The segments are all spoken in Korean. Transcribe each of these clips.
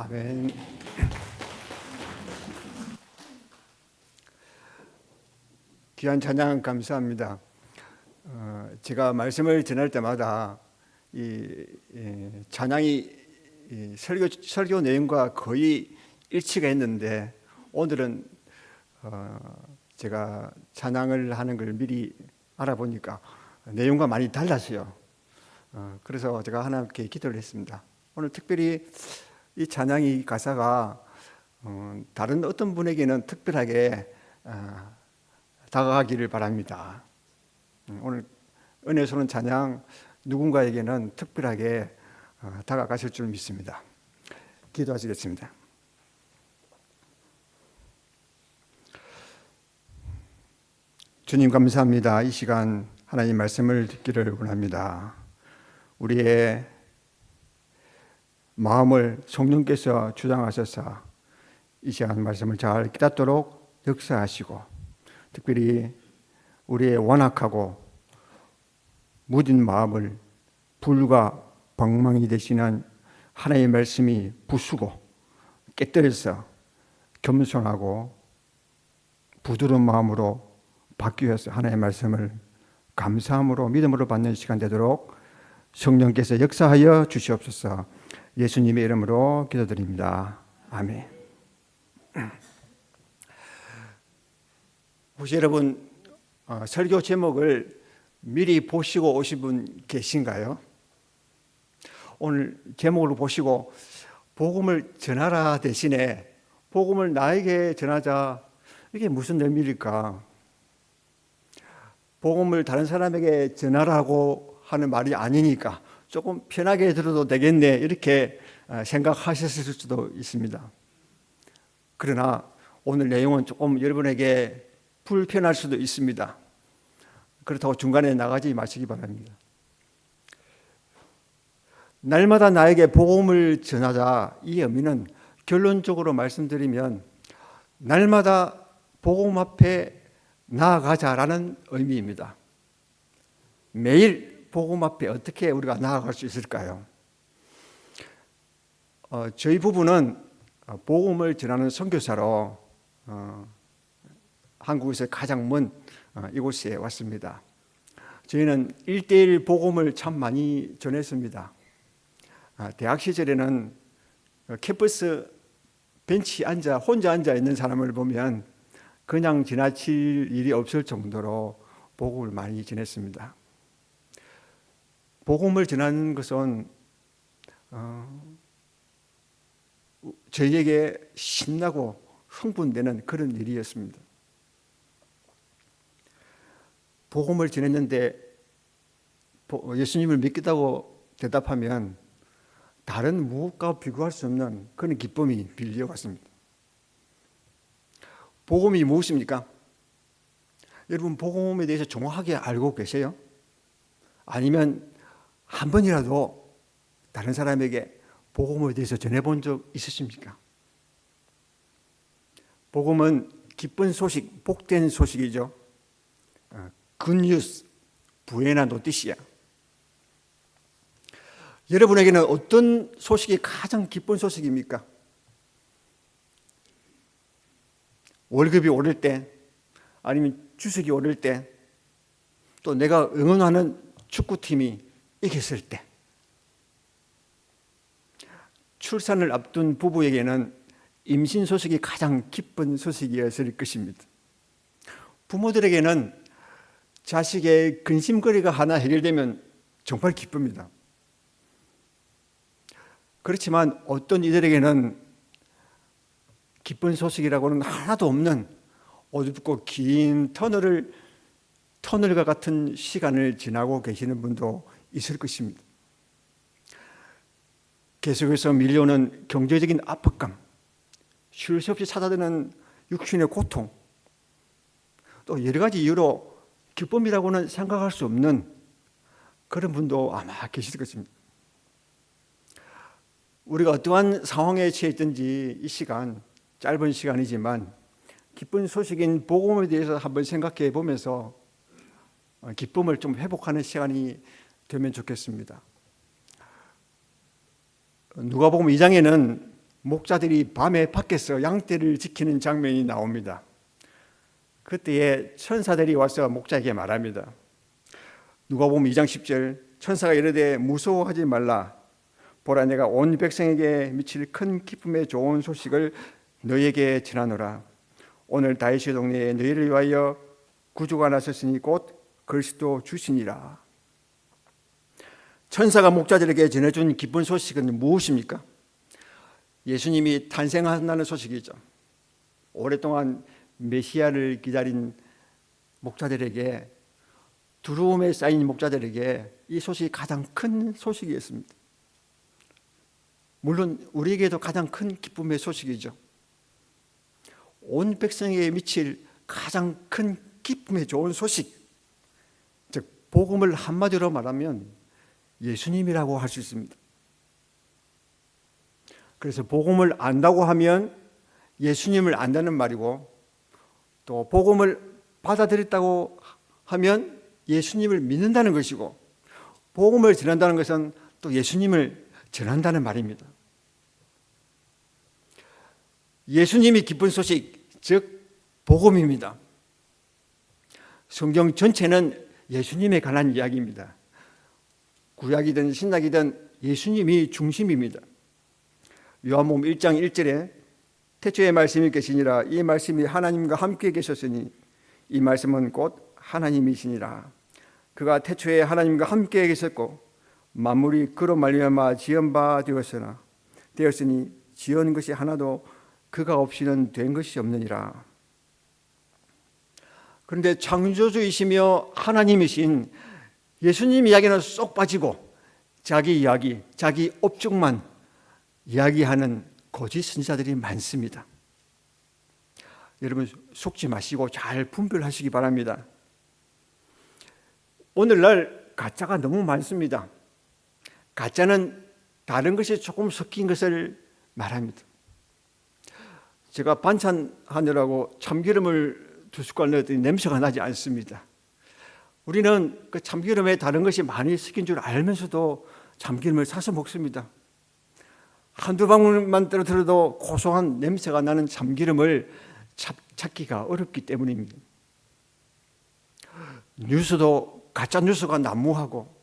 아멘. 귀한 찬양 감사합니다. 제가 말씀을 전할 때마다 찬양이 설교 내용과 거의 일치가 있는데 오늘은 제가 찬양을 하는 걸 미리 알아보니까 내용과 많이 달랐어요. 그래서 제가 하나님께 기도를 했습니다. 오늘 특별히 이 찬양이 가사가 다른 어떤 분에게는 특별하게 다가가기를 바랍니다. 오늘 은혜 소는 찬양 누군가에게는 특별하게 다가가실 줄 믿습니다. 기도하시겠습니다. 주님 감사합니다. 이 시간 하나님 말씀을 듣기를 원합니다. 우리의 마음을 성령께서 주장하셔서 이 시간 말씀을 잘 깨닫도록 역사하시고 특별히 우리의 완악하고 무딘 마음을 불과 방망이 되시는 하나님의 말씀이 부수고 깨뜨려서 겸손하고 부드러운 마음으로 바뀌어서 하나님의 말씀을 감사함으로 믿음으로 받는 시간 되도록 성령께서 역사하여 주시옵소서. 예수님의 이름으로 기도드립니다. 아멘. 혹시 여러분 설교 제목을 미리 보시고 오신 분 계신가요? 오늘 제목을 보시고 복음을 전하라 대신에 복음을 나에게 전하자, 이게 무슨 의미일까? 복음을 다른 사람에게 전하라고 하는 말이 아니니까 조금 편하게 들어도 되겠네 이렇게 생각하셨을 수도 있습니다. 그러나 오늘 내용은 조금 여러분에게 불편할 수도 있습니다. 그렇다고 중간에 나가지 마시기 바랍니다. 날마다 나에게 복음을 전하자, 이 의미는 결론적으로 말씀드리면 날마다 복음 앞에 나아가자라는 의미입니다. 매일 복음 앞에 어떻게 우리가 나아갈 수 있을까요? 저희 부부는 복음을 전하는 선교사로 한국에서 가장 먼 이곳에 왔습니다. 저희는 1:1 복음을 참 많이 전했습니다. 대학 시절에는 캠퍼스 벤치 혼자 앉아 있는 사람을 보면 그냥 지나칠 일이 없을 정도로 복음을 많이 전했습니다. 복음을 전하는 것은 저희에게 신나고 흥분되는 그런 일이었습니다. 복음을 전했는데 예수님을 믿겠다고 대답하면 다른 무엇과 비교할 수 없는 그런 기쁨이 밀려왔습니다. 복음이 무엇입니까? 여러분 복음에 대해서 정확하게 알고 계세요? 아니면 한 번이라도 다른 사람에게 복음에 대해서 전해본 적 있으십니까? 복음은 기쁜 소식, 복된 소식이죠. 굿뉴스, 부에나 노티시아. 여러분에게는 어떤 소식이 가장 기쁜 소식입니까? 월급이 오를 때, 아니면 주식이 오를 때, 또 내가 응원하는 축구팀이 이겼을 때. 출산을 앞둔 부부에게는 임신 소식이 가장 기쁜 소식이었을 것입니다. 부모들에게는 자식의 근심거리가 하나 해결되면 정말 기쁩니다. 그렇지만 어떤 이들에게는 기쁜 소식이라고는 하나도 없는 어둡고 긴 터널과 같은 시간을 지나고 계시는 분도 있을 것입니다. 계속해서 밀려오는 경제적인 압박감, 쉴 새 없이 찾아드는 육신의 고통, 또 여러 가지 이유로 기쁨이라고는 생각할 수 없는 그런 분도 아마 계실 것입니다. 우리가 어떠한 상황에 처했든지 이 시간, 짧은 시간이지만 기쁜 소식인 복음에 대해서 한번 생각해 보면서 기쁨을 좀 회복하는 시간이 되면 좋겠습니다. 누가복음 2장에는 목자들이 밤에 밖에서 양떼를 지키는 장면이 나옵니다. 그때에 천사들이 와서 목자에게 말합니다. 누가복음 2장 10절, 천사가 이르되 무서워하지 말라. 보라, 내가 온 백성에게 미칠 큰 기쁨의 좋은 소식을 너희에게 전하노라. 오늘 다윗의 동네에 너희를 위하여 구주가 나섰으니 곧 그리스도 주시니라. 천사가 목자들에게 전해준 기쁜 소식은 무엇입니까? 예수님이 탄생한다는 소식이죠. 오랫동안 메시아를 기다린 목자들에게, 두려움에 쌓인 목자들에게 이 소식이 가장 큰 소식이었습니다. 물론 우리에게도 가장 큰 기쁨의 소식이죠. 온 백성에게 미칠 가장 큰 기쁨의 좋은 소식, 즉 복음을 한마디로 말하면 예수님이라고 할 수 있습니다. 그래서 복음을 안다고 하면 예수님을 안다는 말이고, 또 복음을 받아들였다고 하면 예수님을 믿는다는 것이고, 복음을 전한다는 것은 또 예수님을 전한다는 말입니다. 예수님이 기쁜 소식, 즉 복음입니다. 성경 전체는 예수님에 관한 이야기입니다. 구약이든 신약이든 예수님이 중심입니다. 요한복음 1장 1절에 태초에 말씀이 계시니라. 이 말씀이 하나님과 함께 계셨으니 이 말씀은 곧 하나님이시니라. 그가 태초에 하나님과 함께 계셨고 만물이 그로 말미암아 지은 바 되었으니 지은 것이 하나도 그가 없이는 된 것이 없느니라. 그런데 창조주이시며 하나님이신 예수님 이야기는 쏙 빠지고 자기 이야기, 자기 업적만 이야기하는 거짓 선지자들이 많습니다. 여러분 속지 마시고 잘 분별하시기 바랍니다. 오늘날 가짜가 너무 많습니다. 가짜는 다른 것이 조금 섞인 것을 말합니다. 제가 반찬 하느라고 참기름을 2숟갈 넣었더니 냄새가 나지 않습니다. 우리는 그 참기름에 다른 것이 많이 섞인 줄 알면서도 참기름을 사서 먹습니다. 한두 방울만 떨어뜨려도 고소한 냄새가 나는 참기름을 찾기가 어렵기 때문입니다. 뉴스도 가짜 뉴스가 난무하고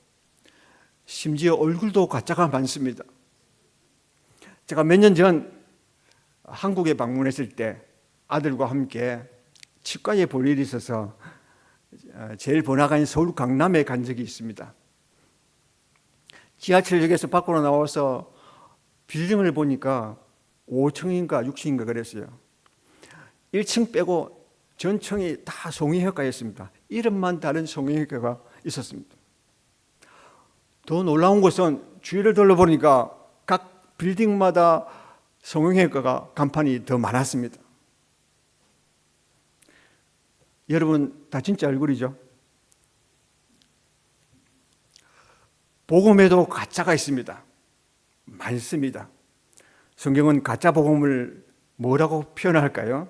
심지어 얼굴도 가짜가 많습니다. 제가 몇 년 전 한국에 방문했을 때 아들과 함께 치과에 볼 일이 있어서 제일 번화가인 서울 강남에 간 적이 있습니다. 지하철역에서 밖으로 나와서 빌딩을 보니까 5층인가 6층인가 그랬어요. 1층 빼고 전층이 다 성형외과였습니다. 이름만 다른 성형외과가 있었습니다. 더 놀라운 것은 주위를 둘러보니까 각 빌딩마다 성형외과가 간판이 더 많았습니다. 여러분 다 진짜 얼굴이죠? 복음에도 가짜가 있습니다. 많습니다. 성경은 가짜 복음을 뭐라고 표현할까요?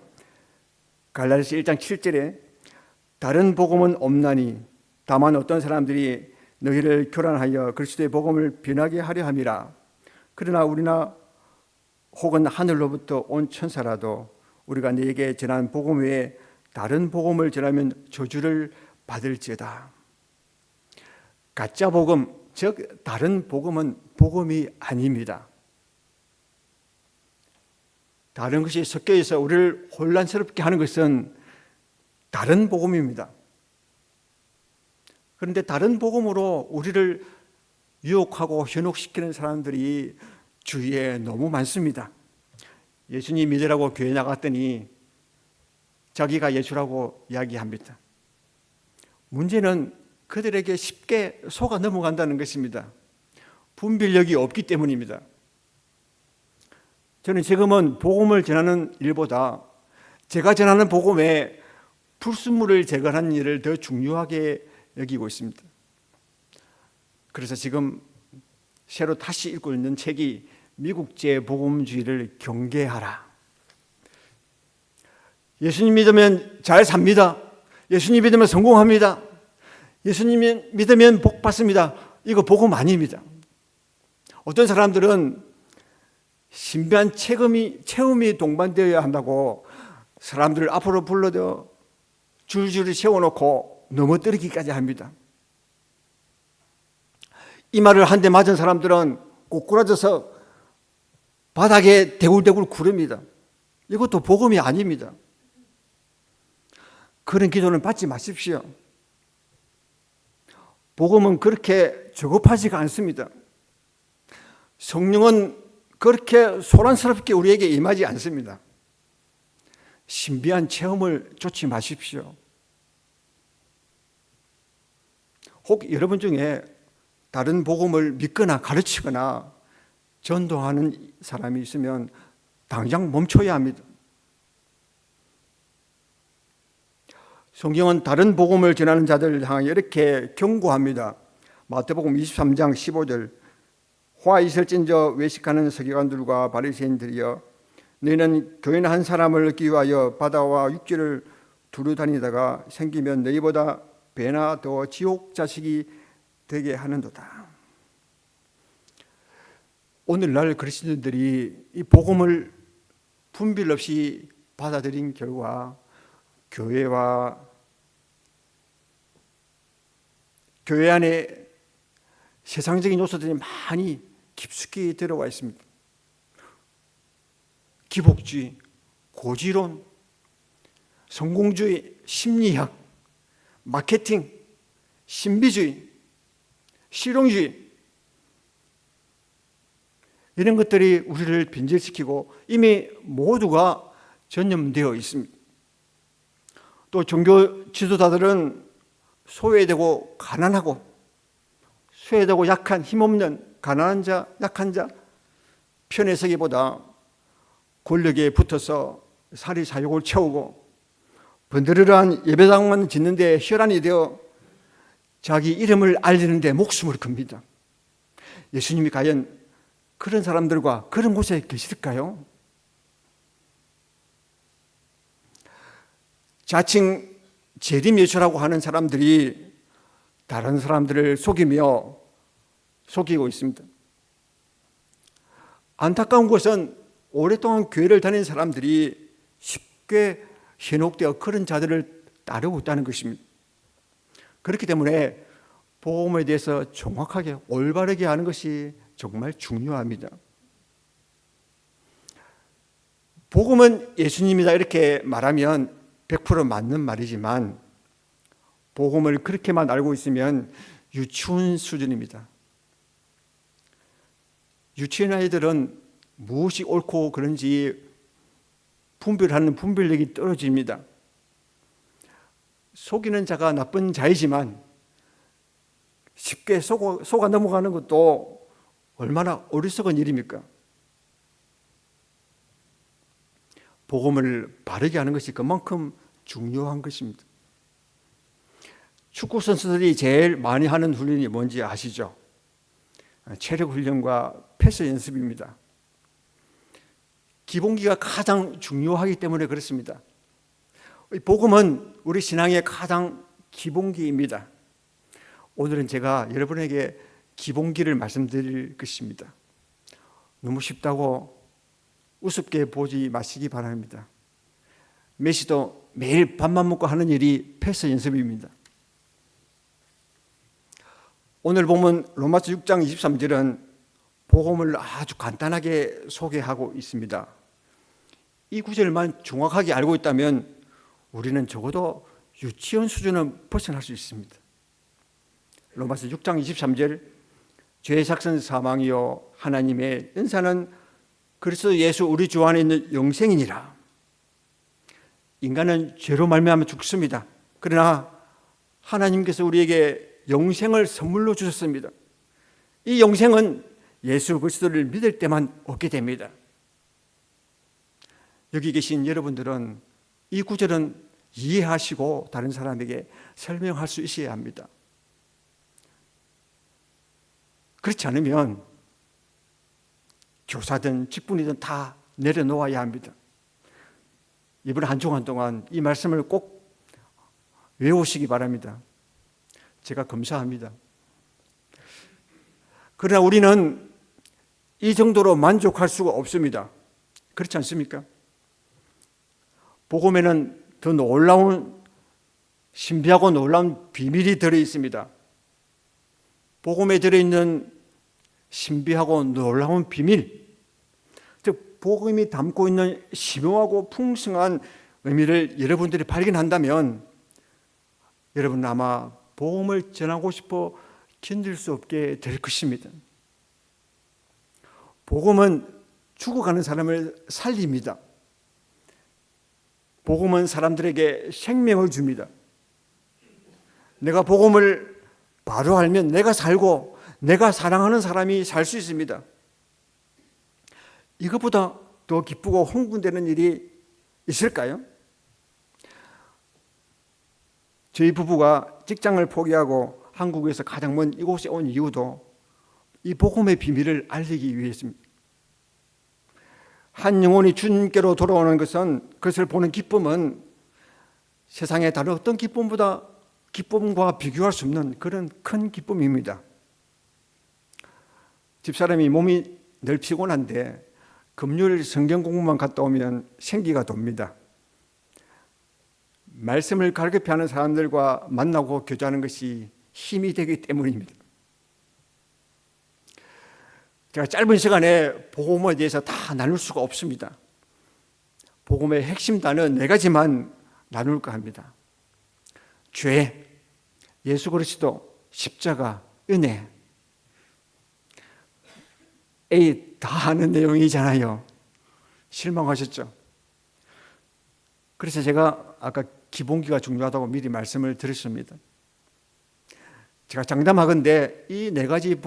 갈라디아서 1장 7절에 다른 복음은 없나니 다만 어떤 사람들이 너희를 교란하여 그리스도의 복음을 변하게 하려 함이라. 그러나 우리나 혹은 하늘로부터 온 천사라도 우리가 너에게 전한 복음 외에 다른 복음을 전하면 저주를 받을지어다. 가짜 복음, 즉 다른 복음은 복음이 아닙니다. 다른 것이 섞여 있어 우리를 혼란스럽게 하는 것은 다른 복음입니다. 그런데 다른 복음으로 우리를 유혹하고 현혹시키는 사람들이 주위에 너무 많습니다. 예수님 믿으라고 교회 나갔더니 자기가 예수라고 이야기합니다. 문제는 그들에게 쉽게 속아 넘어간다는 것입니다. 분별력이 없기 때문입니다. 저는 지금은 복음을 전하는 일보다 제가 전하는 복음에 불순물을 제거하는 일을 더 중요하게 여기고 있습니다. 그래서 지금 새로 다시 읽고 있는 책이 미국제 복음주의를 경계하라. 예수님 믿으면 잘 삽니다. 예수님 믿으면 성공합니다. 예수님 믿으면 복 받습니다. 이거 복음 아닙니다. 어떤 사람들은 신비한 체험이 동반되어야 한다고 사람들을 앞으로 불러도 줄줄이 세워놓고 넘어뜨리기까지 합니다. 이 말을 한 대 맞은 사람들은 꼬꾸라져서 바닥에 대굴대굴 구릅니다. 이것도 복음이 아닙니다. 그런 기도는 받지 마십시오. 복음은 그렇게 저급하지가 않습니다. 성령은 그렇게 소란스럽게 우리에게 임하지 않습니다. 신비한 체험을 쫓지 마십시오. 혹 여러분 중에 다른 복음을 믿거나 가르치거나 전도하는 사람이 있으면 당장 멈춰야 합니다. 성경은 다른 복음을 전하는 자들을 향해 이렇게 경고합니다. 마태복음 23장 15절 화 있을진저 외식하는 서기관들과 바리새인들이여 너희는 교인 한 사람을 얻기 위하여 바다와 육지를 두루 다니다가 생기면 너희보다 배나 더 지옥 자식이 되게 하는도다. 오늘날 그리스도인들이 이 복음을 분별 없이 받아들인 결과 교회와 교회 안에 세상적인 요소들이 많이 깊숙이 들어와 있습니다. 기복주의, 고지론, 성공주의, 심리학, 마케팅, 신비주의, 실용주의 이런 것들이 우리를 변질시키고 이미 모두가 전염되어 있습니다. 또 종교 지도자들은 소외되고 가난하고 소외되고 약한 힘없는 가난한 자, 약한 자 편에 서기보다 권력에 붙어서 사리 사욕을 채우고 번드르르한 예배당만 짓는데 혈안이 되어 자기 이름을 알리는 데 목숨을 겁니다. 예수님이 과연 그런 사람들과 그런 곳에 계실까요? 자칭 재림예수라고 하는 사람들이 다른 사람들을 속이고 있습니다. 안타까운 것은 오랫동안 교회를 다닌 사람들이 쉽게 현혹되어 그런 자들을 따르고 있다는 것입니다. 그렇기 때문에 복음에 대해서 정확하게 올바르게 하는 것이 정말 중요합니다. 복음은 예수님이다 이렇게 말하면 100% 맞는 말이지만 복음을 그렇게만 알고 있으면 유치원 수준입니다. 유치원 아이들은 무엇이 옳고 그런지 분별하는 분별력이 떨어집니다. 속이는 자가 나쁜 자이지만 쉽게 속아 넘어가는 것도 얼마나 어리석은 일입니까? 복음을 바르게 하는 것이 그만큼 중요한 것입니다. 축구 선수들이 제일 많이 하는 훈련이 뭔지 아시죠? 체력 훈련과 패스 연습입니다. 기본기가 가장 중요하기 때문에 그렇습니다. 복음은 우리 신앙의 가장 기본기입니다. 오늘은 제가 여러분에게 기본기를 말씀드릴 것입니다. 너무 쉽다고 우습게 보지 마시기 바랍니다. 메시도 매일 밥만 먹고 하는 일이 패스 연습입니다. 오늘 보면 로마서 6장 23절은 복음을 아주 간단하게 소개하고 있습니다. 이 구절만 정확하게 알고 있다면 우리는 적어도 유치원 수준은 벗어날 수 있습니다. 로마서 6장 23절 죄의 삭은 사망이요 하나님의 은사는 그리스도 예수 우리 주 안에 있는 영생이니라. 인간은 죄로 말미암아 죽습니다. 그러나 하나님께서 우리에게 영생을 선물로 주셨습니다. 이 영생은 예수 그리스도를 믿을 때만 얻게 됩니다. 여기 계신 여러분들은 이 구절은 이해하시고 다른 사람에게 설명할 수 있어야 합니다. 그렇지 않으면 교사든 직분이든 다 내려놓아야 합니다. 이번 한 주간 동안 이 말씀을 꼭 외우시기 바랍니다. 제가 감사합니다. 그러나 우리는 이 정도로 만족할 수가 없습니다. 그렇지 않습니까? 복음에는 더 놀라운, 신비하고 놀라운 비밀이 들어 있습니다. 복음에 들어있는 신비하고 놀라운 비밀, 즉 복음이 담고 있는 심오하고 풍성한 의미를 여러분들이 발견한다면 여러분은 아마 복음을 전하고 싶어 견딜 수 없게 될 것입니다. 복음은 죽어가는 사람을 살립니다. 복음은 사람들에게 생명을 줍니다. 내가 복음을 바로 알면 내가 살고 내가 사랑하는 사람이 살 수 있습니다. 이것보다 더 기쁘고 흥분되는 일이 있을까요? 저희 부부가 직장을 포기하고 한국에서 가장 먼 이곳에 온 이유도 이 복음의 비밀을 알리기 위해서입니다. 한 영혼이 주님께로 돌아오는 것은, 그것을 보는 기쁨은 세상의 다른 어떤 기쁨보다, 기쁨과 비교할 수 없는 그런 큰 기쁨입니다. 집사람이 몸이 늘 피곤한데 금요일 성경 공부만 갔다 오면 생기가 돕니다. 말씀을 갈급해 하는 사람들과 만나고 교제하는 것이 힘이 되기 때문입니다. 제가 짧은 시간에 복음에 대해서 다 나눌 수가 없습니다. 복음의 핵심 단어 4가지만 나눌까 합니다. 죄, 예수 그리스도, 십자가, 은혜. 다 아는 내용이잖아요. 실망하셨죠? 그래서 제가 아까 기본기가 중요하다고 미리 말씀을 드렸습니다. 제가 장담하건대 이 4가지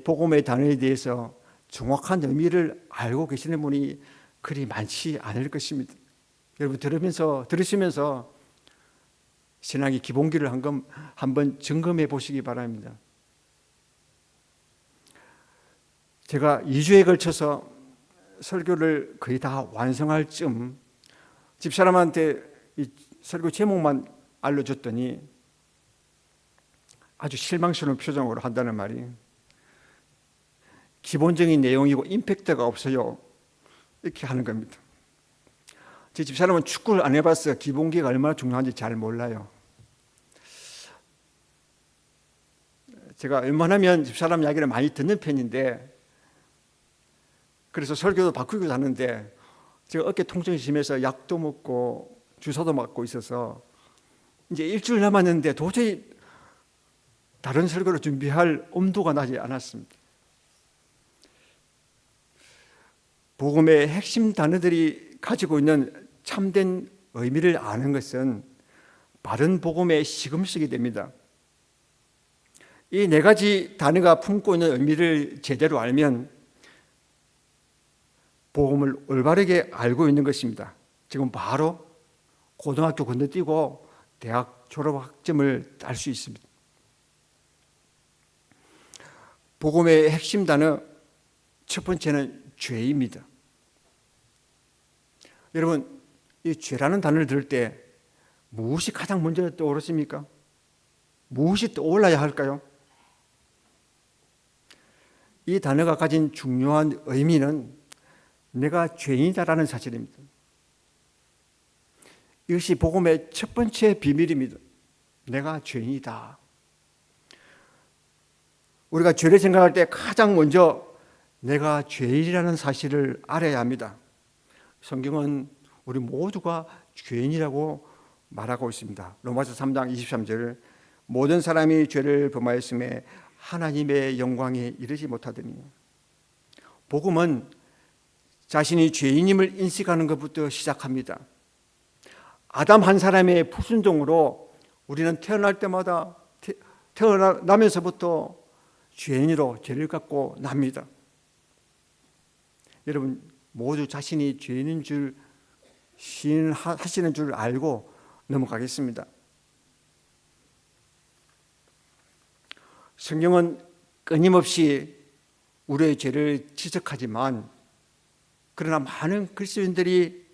복음의 단어에 대해서 정확한 의미를 알고 계시는 분이 그리 많지 않을 것입니다. 여러분 들으시면서 신앙의 기본기를 한번 점검해 보시기 바랍니다. 제가 2주에 걸쳐서 설교를 거의 다 완성할 즈음 집사람한테 이 설교 제목만 알려줬더니 아주 실망스러운 표정으로 한다는 말이, 기본적인 내용이고 임팩트가 없어요, 이렇게 하는 겁니다. 제 집사람은 축구를 안 해봤어요. 기본기가 얼마나 중요한지 잘 몰라요. 제가 웬만하면 집사람 이야기를 많이 듣는 편인데, 그래서 설교도 바꾸기도 하는데 제가 어깨 통증이 심해서 약도 먹고 주사도 맞고 있어서 이제 일주일 남았는데 도저히 다른 설교를 준비할 엄두가 나지 않았습니다. 복음의 핵심 단어들이 가지고 있는 참된 의미를 아는 것은 바른 복음의 시금석이 됩니다. 이 4가지 단어가 품고 있는 의미를 제대로 알면 복음을 올바르게 알고 있는 것입니다. 지금 바로 고등학교 건너뛰고 대학 졸업학점을 딸 수 있습니다. 복음의 핵심 단어 첫 번째는 죄입니다. 여러분, 이 죄라는 단어를 들을 때 무엇이 가장 먼저 떠오르십니까? 무엇이 떠올라야 할까요? 이 단어가 가진 중요한 의미는 내가 죄인이다라는 사실입니다. 이것이 복음의 첫 번째 비밀입니다. 내가 죄인이다. 우리가 죄를 생각할 때 가장 먼저 내가 죄인이라는 사실을 알아야 합니다. 성경은 우리 모두가 죄인이라고 말하고 있습니다. 로마서 3장 23절, 모든 사람이 죄를 범하였음에 하나님의 영광에 이르지 못하더니. 복음은 자신이 죄인임을 인식하는 것부터 시작합니다. 아담 한 사람의 불순종으로 우리는 태어나면서부터 죄인으로 죄를 갖고 납니다. 여러분 모두 자신이 죄인인 줄 시인하시는 줄 알고 넘어가겠습니다. 성경은 끊임없이 우리의 죄를 지적하지만 그러나 많은 그리스도인들이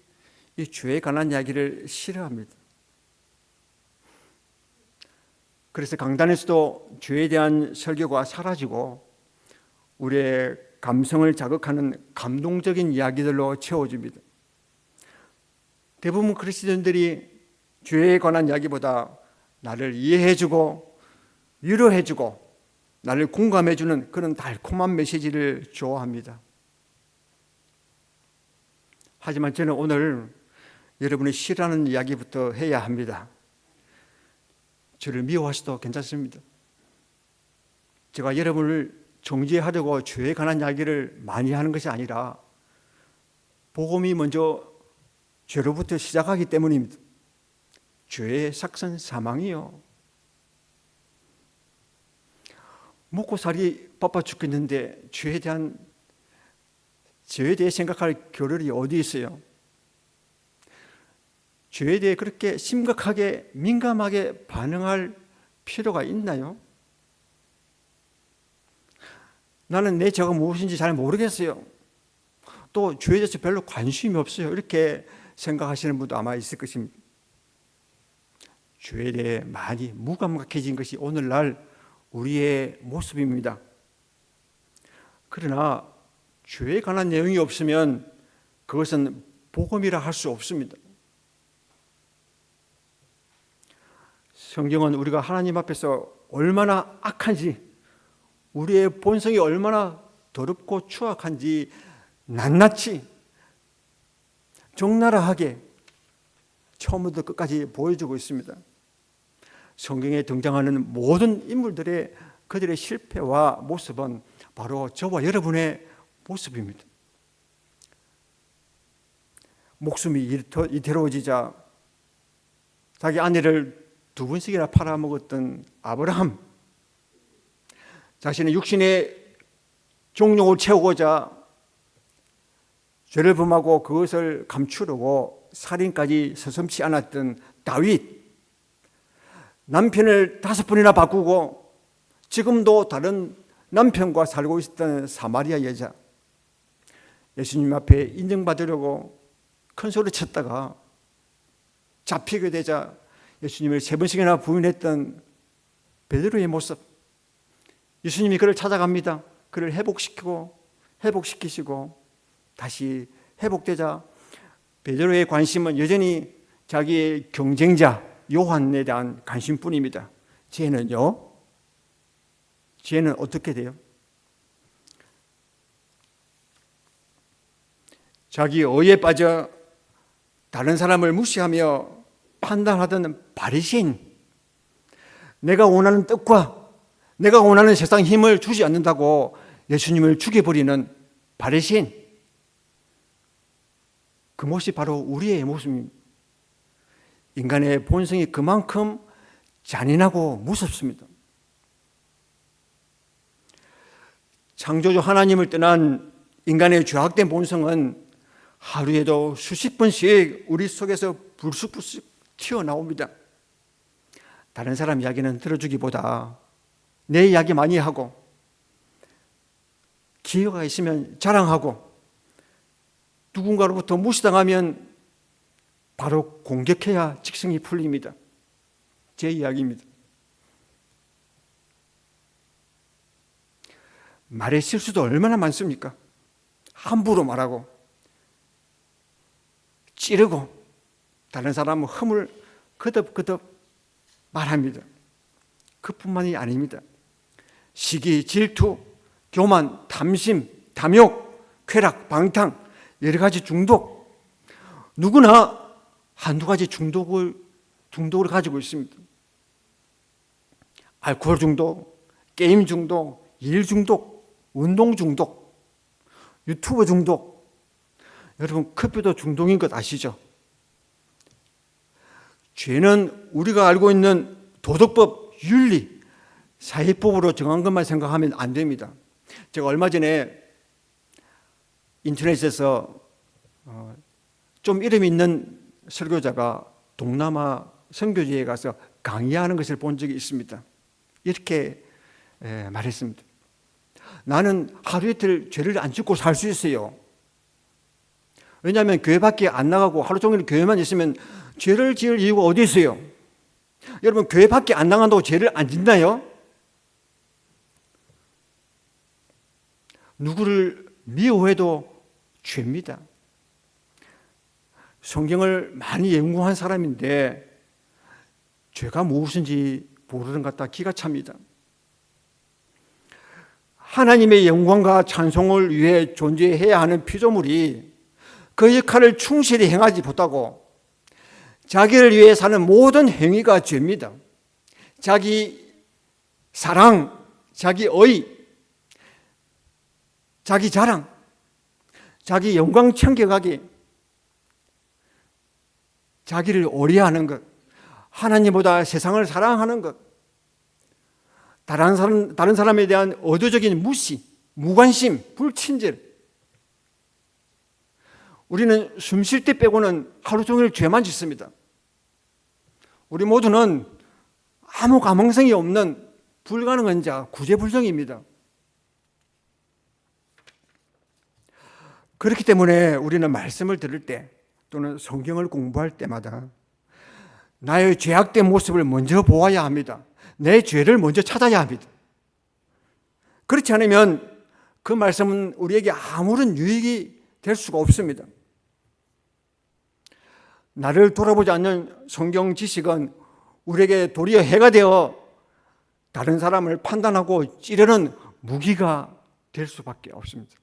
이 죄에 관한 이야기를 싫어합니다. 그래서 강단에서도 죄에 대한 설교가 사라지고 우리의 감성을 자극하는 감동적인 이야기들로 채워집니다. 대부분 그리스도인들이 죄에 관한 이야기보다 나를 이해해주고 위로해주고 나를 공감해주는 그런 달콤한 메시지를 좋아합니다. 하지만 저는 오늘 여러분이 싫어하는 이야기부터 해야 합니다. 저를 미워하셔도 괜찮습니다. 제가 여러분을 정죄하려고 죄에 관한 이야기를 많이 하는 것이 아니라 복음이 먼저 죄로부터 시작하기 때문입니다. 죄의 삭선 사망이요. 먹고 살기 바빠 죽겠는데 죄에 대해 생각할 겨를이 어디 있어요? 죄에 대해 그렇게 심각하게 민감하게 반응할 필요가 있나요? 나는 내 죄가 무엇인지 잘 모르겠어요. 또 죄에 대해서 별로 관심이 없어요. 이렇게 생각하시는 분도 아마 있을 것입니다. 죄에 대해 많이 무감각해진 것이 오늘날 우리의 모습입니다. 그러나 죄에 관한 내용이 없으면 그것은 복음이라 할 수 없습니다. 성경은 우리가 하나님 앞에서 얼마나 악한지, 우리의 본성이 얼마나 더럽고 추악한지 낱낱이 적나라하게 처음부터 끝까지 보여주고 있습니다. 성경에 등장하는 모든 인물들의 그들의 실패와 모습은 바로 저와 여러분의 모습입니다. 목숨이 이태로워지자 자기 아내를 2번씩이나 팔아먹었던 아브라함, 자신의 육신의 종욕을 채우고자 죄를 범하고 그것을 감추려고 살인까지 서슴지 않았던 다윗, 남편을 5번이나 바꾸고 지금도 다른 남편과 살고 있었던 사마리아 여자, 예수님 앞에 인정받으려고 큰 소리 쳤다가 잡히게 되자 예수님을 3번씩이나 부인했던 베드로의 모습, 예수님이 그를 찾아갑니다. 그를 회복시키시고 다시 회복되자 베드로의 관심은 여전히 자기의 경쟁자 요한에 대한 관심뿐입니다. 쟤는요? 쟤는 어떻게 돼요? 자기 의에 빠져 다른 사람을 무시하며 판단하던 바리새인, 내가 원하는 뜻과 내가 원하는 세상 힘을 주지 않는다고 예수님을 죽여버리는 바리새인, 그 모습이 바로 우리의 모습입니다. 인간의 본성이 그만큼 잔인하고 무섭습니다. 창조주 하나님을 떠난 인간의 죄악된 본성은 하루에도 수십 번씩 우리 속에서 불쑥불쑥 튀어나옵니다. 다른 사람 이야기는 들어주기보다 내 이야기 많이 하고 기회가 있으면 자랑하고 누군가로부터 무시당하면 바로 공격해야 직성이 풀립니다. 제 이야기입니다. 말의 실수도 얼마나 많습니까? 함부로 말하고 찌르고 다른 사람은 흠을 거듭거듭 말합니다. 그뿐만이 아닙니다. 시기, 질투, 교만, 탐심, 탐욕, 쾌락, 방탕, 여러 가지 중독, 누구나 한두 가지 중독을 가지고 있습니다. 알코올 중독, 게임 중독, 일 중독, 운동 중독, 유튜브 중독, 여러분 커피도 중독인 것 아시죠? 죄는 우리가 알고 있는 도덕법, 윤리, 사회법으로 정한 것만 생각하면 안 됩니다. 제가 얼마 전에 인터넷에서 좀 이름 있는 설교자가 동남아 선교지에 가서 강의하는 것을 본 적이 있습니다. 이렇게 말했습니다. 나는 하루 이틀 죄를 안 짓고 살 수 있어요. 왜냐하면 교회 밖에 안 나가고 하루 종일 교회만 있으면 죄를 지을 이유가 어디 있어요? 여러분 교회 밖에 안 나간다고 죄를 안 짓나요? 누구를 미워해도 죄입니다. 성경을 많이 연구한 사람인데 죄가 무엇인지 모르는 것 같다 기가 찹니다. 하나님의 영광과 찬송을 위해 존재해야 하는 피조물이 그 역할을 충실히 행하지 못하고 자기를 위해 사는 모든 행위가 죄입니다. 자기 사랑, 자기 의, 자기 자랑, 자기 영광 챙겨가기, 자기를 오리하는 것, 하나님보다 세상을 사랑하는 것, 다른 사람에 대한 의도적인 무시, 무관심, 불친절. 우리는 숨 쉴 때 빼고는 하루 종일 죄만 짓습니다. 우리 모두는 아무 가망성이 없는 불가능한 자, 구제불능입니다. 그렇기 때문에 우리는 말씀을 들을 때 또는 성경을 공부할 때마다 나의 죄악된 모습을 먼저 보아야 합니다. 내 죄를 먼저 찾아야 합니다. 그렇지 않으면 그 말씀은 우리에게 아무런 유익이 될 수가 없습니다. 나를 돌아보지 않는 성경 지식은 우리에게 도리어 해가 되어 다른 사람을 판단하고 찌르는 무기가 될 수밖에 없습니다.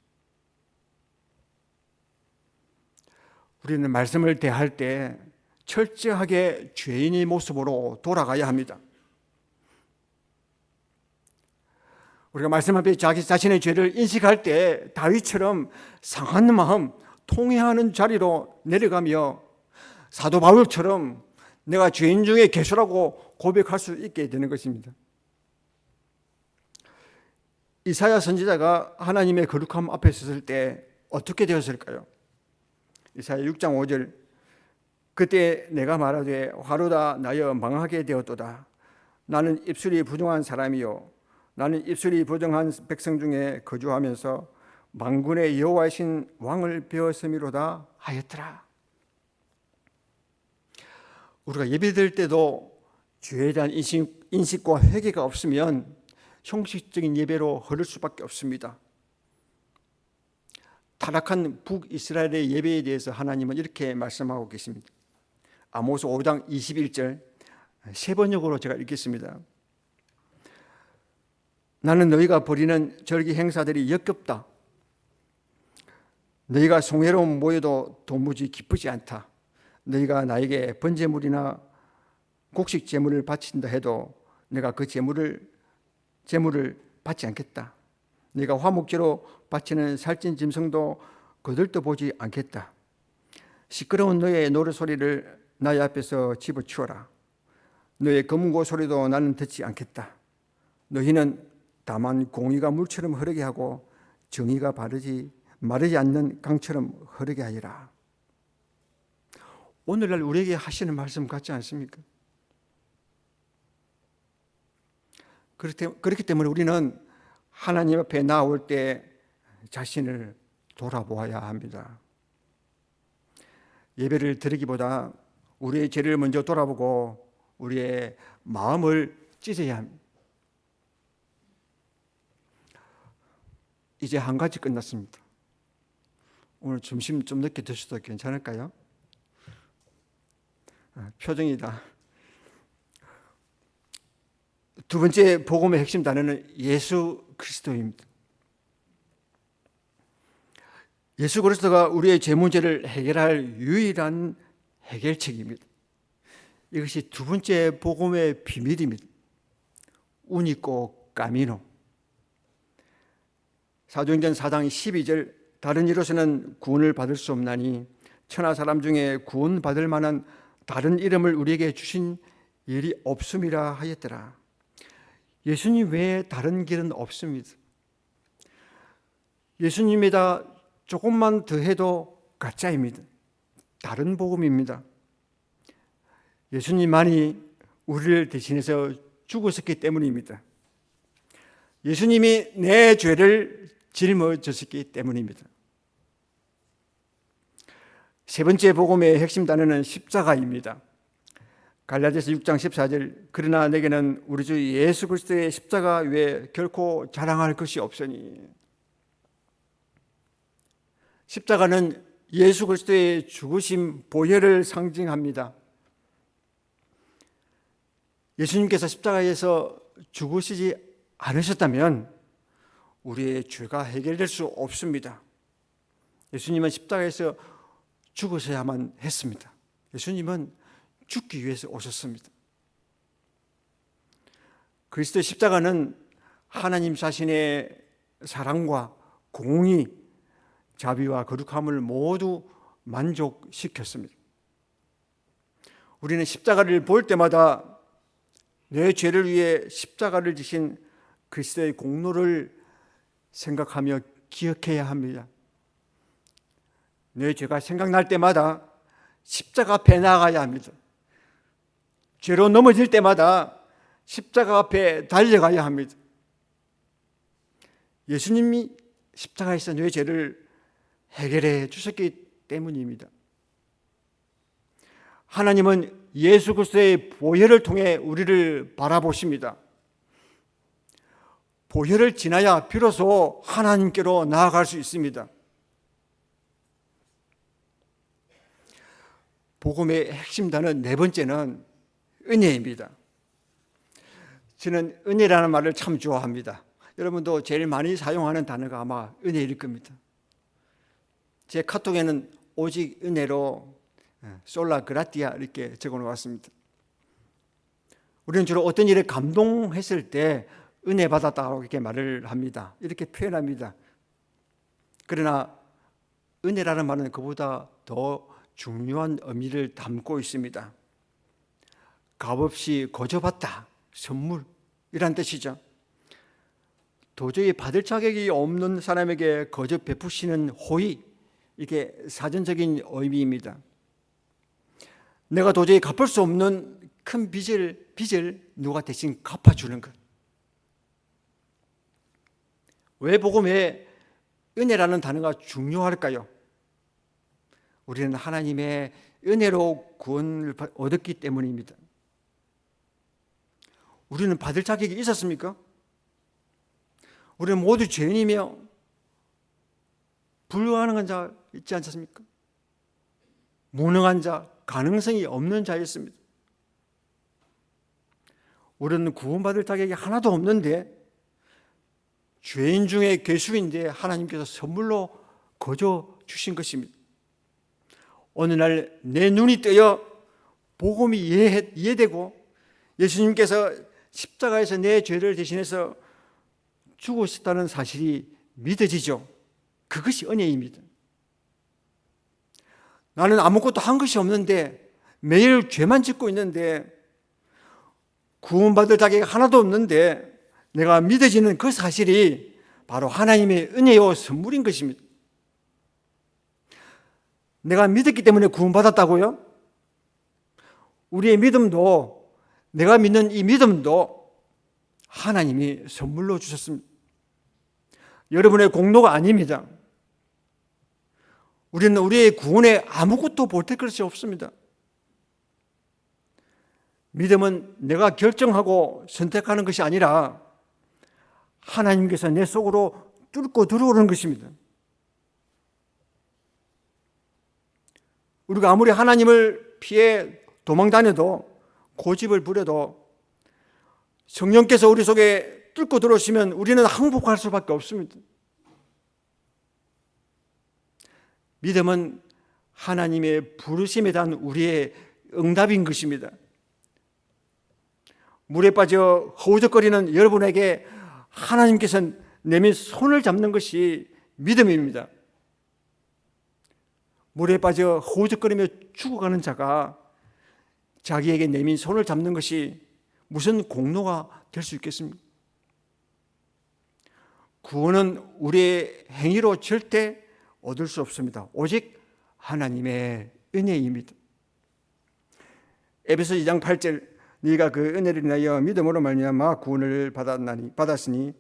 우리는 말씀을 대할 때 철저하게 죄인의 모습으로 돌아가야 합니다. 우리가 말씀 앞에 자기 자신의 죄를 인식할 때 다윗처럼 상한 마음, 통회하는 자리로 내려가며 사도 바울처럼 내가 죄인 중에 개수라고 고백할 수 있게 되는 것입니다. 이사야 선지자가 하나님의 거룩함 앞에 섰을 때 어떻게 되었을까요? 이사야 6장 5절, 그때 내가 말하되 화로다 나여 망하게 되었도다. 나는 입술이 부정한 사람이요 나는 입술이 부정한 백성 중에 거주하면서 만군의 여호와이신 왕을 배웠음이로다 하였더라. 우리가 예배드릴 때도 죄에 대한 인식과 회개가 없으면 형식적인 예배로 흐를 수밖에 없습니다. 타락한 북이스라엘의 예배에 대해서 하나님은 이렇게 말씀하고 계십니다. 아모스 5장 21절 세 번역으로 제가 읽겠습니다. 나는 너희가 벌이는 절기 행사들이 역겹다. 너희가 송해로운 모여도 도무지 기쁘지 않다. 너희가 나에게 번제물이나 곡식 제물을 바친다 해도 내가 그 제물을 받지 않겠다. 네가 화목제로 바치는 살찐 짐승도 거들떠 보지 않겠다. 시끄러운 너의 노래소리를 나의 앞에서 집어치워라. 너의 검은고 소리도 나는 듣지 않겠다. 너희는 다만 공의가 물처럼 흐르게 하고 정의가 마르지 않는 강처럼 흐르게 하리라. 오늘날 우리에게 하시는 말씀 같지 않습니까? 그렇기 때문에 우리는 하나님 앞에 나올 때 자신을 돌아보아야 합니다. 예배를 드리기보다 우리의 죄를 먼저 돌아보고 우리의 마음을 찢어야 합니다. 이제 한 가지 끝났습니다. 오늘 점심 좀 늦게 드셔도 괜찮을까요? 표정이다. 두 번째 복음의 핵심 단어는 예수 그리스도입니다. 예수 그리스도가 우리의 죄 문제를 해결할 유일한 해결책입니다. 이것이 두 번째 복음의 비밀입니다. 우니꼬 까미노. 사도행전 4장 12절 다른 이로서는 구원을 받을 수 없나니 천하 사람 중에 구원받을 만한 다른 이름을 우리에게 주신 일이 없음이라 하였더라. 예수님 외에 다른 길은 없습니다. 예수님에다 조금만 더해도 가짜입니다. 다른 복음입니다. 예수님만이 우리를 대신해서 죽으셨기 때문입니다. 예수님이 내 죄를 짊어졌기 때문입니다. 세 번째 복음의 핵심 단어는 십자가입니다. 갈라디아서 6장 14절 그러나 내게는 우리 주 예수 그리스도의 십자가 외에 결코 자랑할 것이 없으니 십자가는 예수 그리스도의 죽으심, 보혈을 상징합니다. 예수님께서 십자가에서 죽으시지 않으셨다면 우리의 죄가 해결될 수 없습니다. 예수님은 십자가에서 죽으셔야만 했습니다. 예수님은 죽기 위해서 오셨습니다. 그리스도의 십자가는 하나님 자신의 사랑과 공의, 자비와 거룩함을 모두 만족시켰습니다. 우리는 십자가를 볼 때마다 내 죄를 위해 십자가를 지신 그리스도의 공로를 생각하며 기억해야 합니다. 내 죄가 생각날 때마다 십자가 앞에 나아가야 합니다. 죄로 넘어질 때마다 십자가 앞에 달려가야 합니다. 예수님이 십자가에서 내 죄를 해결해 주셨기 때문입니다. 하나님은 예수 그리스도의 보혈을 통해 우리를 바라보십니다. 보혈을 지나야 비로소 하나님께로 나아갈 수 있습니다. 복음의 핵심 단어 네 번째는 은혜입니다. 저는 은혜라는 말을 참 좋아합니다. 여러분도 제일 많이 사용하는 단어가 아마 은혜일 겁니다. 제 카톡에는 오직 은혜로 솔라 그라티아 이렇게 적어 놓았습니다. 우리는 주로 어떤 일에 감동했을 때 은혜 받았다고 이렇게 말을 합니다. 이렇게 표현합니다. 그러나 은혜라는 말은 그보다 더 중요한 의미를 담고 있습니다. 값없이 거저받다, 선물이란 뜻이죠. 도저히 받을 자격이 없는 사람에게 거저 베푸시는 호의, 이게 사전적인 의미입니다. 내가 도저히 갚을 수 없는 큰 빚을 누가 대신 갚아주는 것. 왜 복음에 은혜라는 단어가 중요할까요? 우리는 하나님의 은혜로 구원을 얻었기 때문입니다. 우리는 받을 자격이 있었습니까? 우리는 모두 죄인이며 불가능한 자 있지 않습니까? 무능한 자, 가능성이 없는 자였습니다. 우리는 구원받을 자격이 하나도 없는데 죄인 중에 괴수인데 하나님께서 선물로 거저 주신 것입니다. 어느 날 내 눈이 뜨여 복음이 이해되고 예수님께서 십자가에서 내 죄를 대신해서 죽으셨다는 사실이 믿어지죠. 그것이 은혜입니다. 나는 아무것도 한 것이 없는데 매일 죄만 짓고 있는데 구원받을 자격이 하나도 없는데 내가 믿어지는 그 사실이 바로 하나님의 은혜요 선물인 것입니다. 내가 믿었기 때문에 구원받았다고요? 우리의 믿음도, 내가 믿는 이 믿음도 하나님이 선물로 주셨습니다. 여러분의 공로가 아닙니다. 우리는 우리의 구원에 아무것도 보탤 것이 없습니다. 믿음은 내가 결정하고 선택하는 것이 아니라 하나님께서 내 속으로 뚫고 들어오는 것입니다. 우리가 아무리 하나님을 피해 도망 다녀도 고집을 부려도 성령께서 우리 속에 뚫고 들어오시면 우리는 항복할 수밖에 없습니다. 믿음은 하나님의 부르심에 대한 우리의 응답인 것입니다. 물에 빠져 허우적거리는 여러분에게 하나님께서 내민 손을 잡는 것이 믿음입니다. 물에 빠져 허우적거리며 죽어가는 자가 자기에게 내민 손을 잡는 것이 무슨 공로가 될 수 있겠습니까? 구원은 우리의 행위로 절대 얻을 수 없습니다. 오직 하나님의 은혜입니다. 에베소 2장 8절 네가 그 은혜를 인하여 믿음으로 말미암아 구원을 받았으니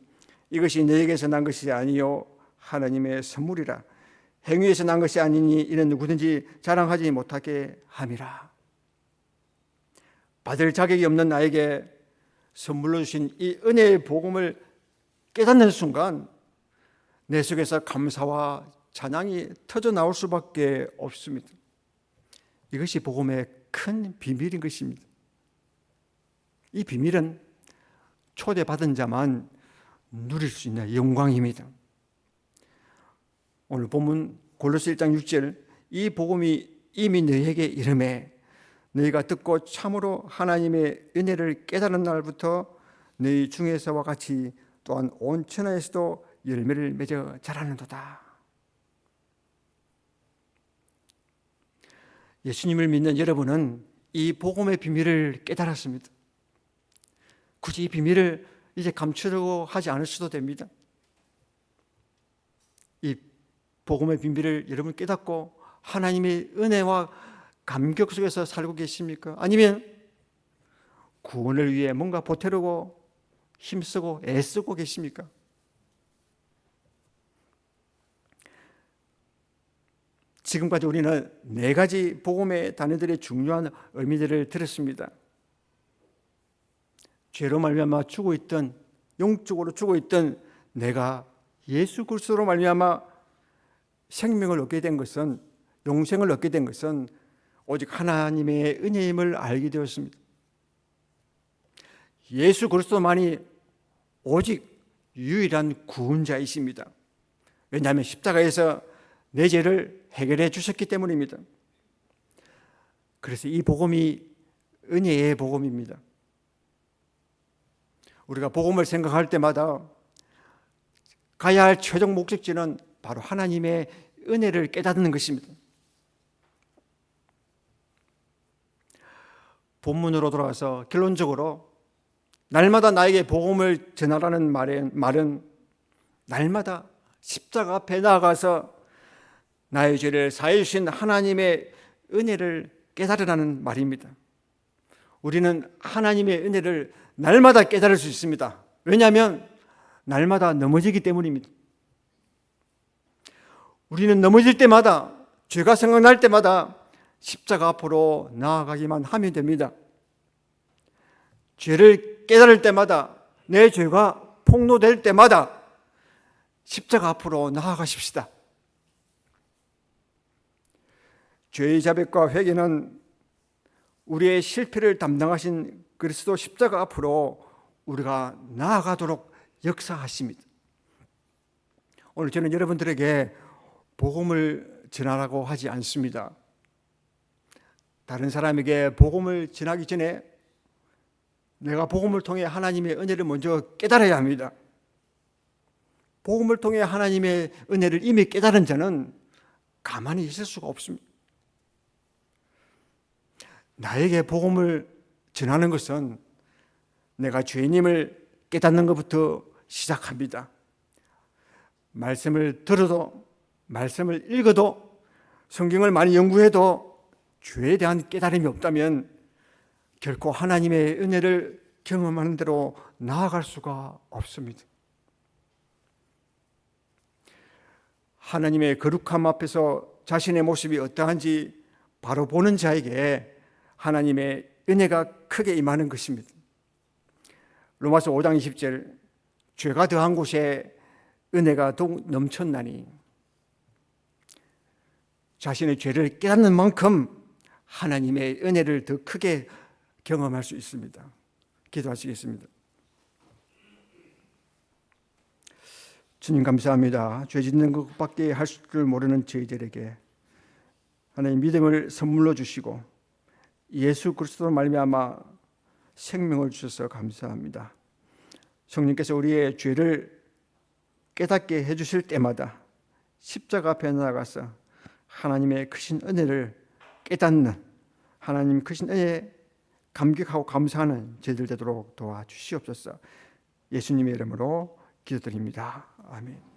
이것이 너에게서 난 것이 아니요 하나님의 선물이라. 행위에서 난 것이 아니니 이는 누구든지 자랑하지 못하게 함이라. 받을 자격이 없는 나에게 선물로 주신 이 은혜의 복음을 깨닫는 순간 내 속에서 감사와 찬양이 터져 나올 수밖에 없습니다. 이것이 복음의 큰 비밀인 것입니다. 이 비밀은 초대받은 자만 누릴 수 있는 영광입니다. 오늘 본문 골로새 1장 6절, 이 복음이 이미 너희에게 이르매 너희가 듣고 참으로 하나님의 은혜를 깨달은 날부터 너희 중에서와 같이 또한 온 천하에서도 열매를 맺어 자라는도다. 예수님을 믿는 여러분은 이 복음의 비밀을 깨달았습니다. 굳이 이 비밀을 이제 감추려고 하지 않으셔도 됩니다. 이 복음의 비밀을 여러분 깨닫고 하나님의 은혜와 감격 속에서 살고 계십니까? 아니면 구원을 위해 뭔가 보태려고 힘쓰고 애쓰고 계십니까? 지금까지 우리는 4가지 복음의 단어들의 중요한 의미들을 들었습니다. 죄로 말미암아 죽어 있던, 영적으로 죽어 있던 내가 예수 그리스도로 말미암아 생명을 얻게 된 것은, 영생을 얻게 된 것은 오직 하나님의 은혜임을 알게 되었습니다. 예수 그리스도만이 오직 유일한 구원자이십니다. 왜냐하면 십자가에서 내 죄를 해결해 주셨기 때문입니다. 그래서 이 복음이 은혜의 복음입니다. 우리가 복음을 생각할 때마다 가야 할 최종 목적지는 바로 하나님의 은혜를 깨닫는 것입니다. 본문으로 돌아와서 결론적으로 날마다 나에게 복음을 전하라는 말은 날마다 십자가 앞에 나아가서 나의 죄를 사해 주신 하나님의 은혜를 깨달으라는 말입니다. 우리는 하나님의 은혜를 날마다 깨달을 수 있습니다. 왜냐하면 날마다 넘어지기 때문입니다. 우리는 넘어질 때마다, 죄가 생각날 때마다 십자가 앞으로 나아가기만 하면 됩니다. 죄를 깨달을 때마다, 내 죄가 폭로될 때마다 십자가 앞으로 나아가십시다. 죄의 자백과 회개는 우리의 실패를 담당하신 그리스도 십자가 앞으로 우리가 나아가도록 역사하십니다. 오늘 저는 여러분들에게 복음을 전하라고 하지 않습니다. 다른 사람에게 복음을 전하기 전에 내가 복음을 통해 하나님의 은혜를 먼저 깨달아야 합니다. 복음을 통해 하나님의 은혜를 이미 깨달은 자는 가만히 있을 수가 없습니다. 나에게 복음을 전하는 것은 내가 죄인임을 깨닫는 것부터 시작합니다. 말씀을 들어도, 말씀을 읽어도, 성경을 많이 연구해도 죄에 대한 깨달음이 없다면 결코 하나님의 은혜를 경험하는 대로 나아갈 수가 없습니다. 하나님의 거룩함 앞에서 자신의 모습이 어떠한지 바로 보는 자에게 하나님의 은혜가 크게 임하는 것입니다. 로마서 5장 20절, 죄가 더한 곳에 은혜가 더욱 넘쳤나니, 자신의 죄를 깨닫는 만큼 하나님의 은혜를 더 크게 경험할 수 있습니다. 기도하시겠습니다. 주님 감사합니다. 죄 짓는 것밖에 할 줄 모르는 저희들에게 하나님 믿음을 선물로 주시고 예수 그리스도로 말미암아 생명을 주셔서 감사합니다. 성령께서 우리의 죄를 깨닫게 해주실 때마다 십자가 앞에 나가서 하나님의 크신 은혜를 깨닫는, 하나님 크신 은혜에 감격하고 감사하는 저희들 되도록 도와주시옵소서. 예수님의 이름으로 기도드립니다. 아멘.